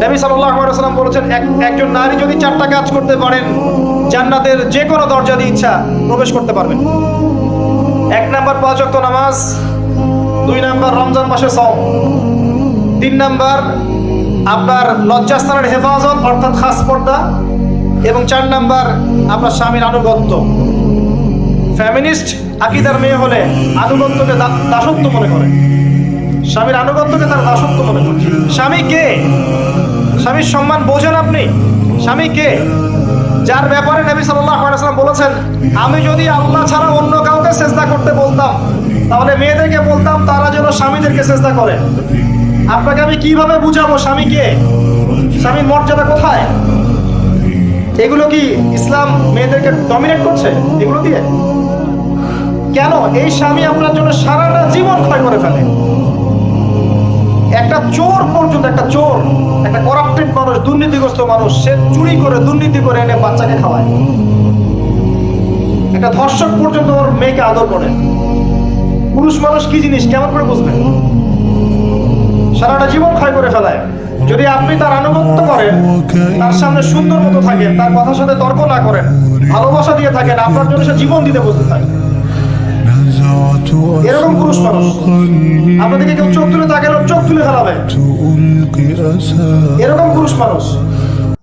নবী সাল্লাল্লাহু আলাইহি ওয়াসাল্লাম বলেছেন, একজন নারী যদি 4টা কাজ করতে পারেন, জান্নাতের যে কোনো দরজা দিয়ে ইচ্ছা প্রবেশ করতে পারবেন। 1 নাম্বার 5 ওয়াক্ত নামাজ, 2 নাম্বার রমজান মাসে সওম, 3 নাম্বার আপনার লজ্জাস্থানের হেফাজত অর্থাৎ খাস পর্দা, এবং 4 নাম্বার আপনার স্বামীর আনুগত্য। ফেমিনিস্ট আকীদার মেয়ে হলে আনুগত্যকে দাসত্ব মনে করে, স্বামীর আনুগত্যকে তার দাসত্ব মনে করে। স্বামী কে? স্বামীর সম্মান বোঝেন আপনি? স্বামী কে? যার ব্যাপারে নবী সাল্লাল্লাহু আলাইহি ওয়াসাল্লাম বলেছেন, আমি যদি আল্লাহ ছাড়া অন্য কাউকে সিজদা করতে বলতাম, তাহলে মেয়েদেরকে বলতাম তারা যেন স্বামীদেরকে সিজদা করে। আপনাকে আমি কিভাবে বুঝাবো স্বামী কে, স্বামীর মর্যাদা কোথায়? এগুলো কি ইসলাম মেয়েদেরকে ডমিনেট করছে এগুলো দিয়ে? কেন? এই স্বামী আপনার জন্য সারাটা জীবন ক্ষয় করে ফেলে। একটা চোর পর্যন্ত, একটা চোর, একটা করাপ্টেড মানুষ, দুর্নীতিগ্রস্ত মানুষ, সে চুরি করে দুর্নীতি করে এনে বাচ্চাকে খাওয়ায়। একটা ধর্ষক পর্যন্ত ওর মেয়েকে আদর করে। পুরুষ মানুষ কি জিনিস কেমন করে বুঝবেন? সারাটা জীবন ক্ষয় করে ফেলায়। যদি আপনি তার আনুগত্য করেন, তার সামনে সুন্দর মতো থাকেন, তার কথার সাথে তর্ক না করেন, ভালোবাসা দিয়ে থাকেন, আপনার জন্য সে জীবন দিতে বসতে থাকে। এরকম পুরুষ মানুষ আপনাদেরকে কেউ চোখ তুলে তাকালে চোখ তুলে ফেলাবে, এরকম পুরুষ মানুষ।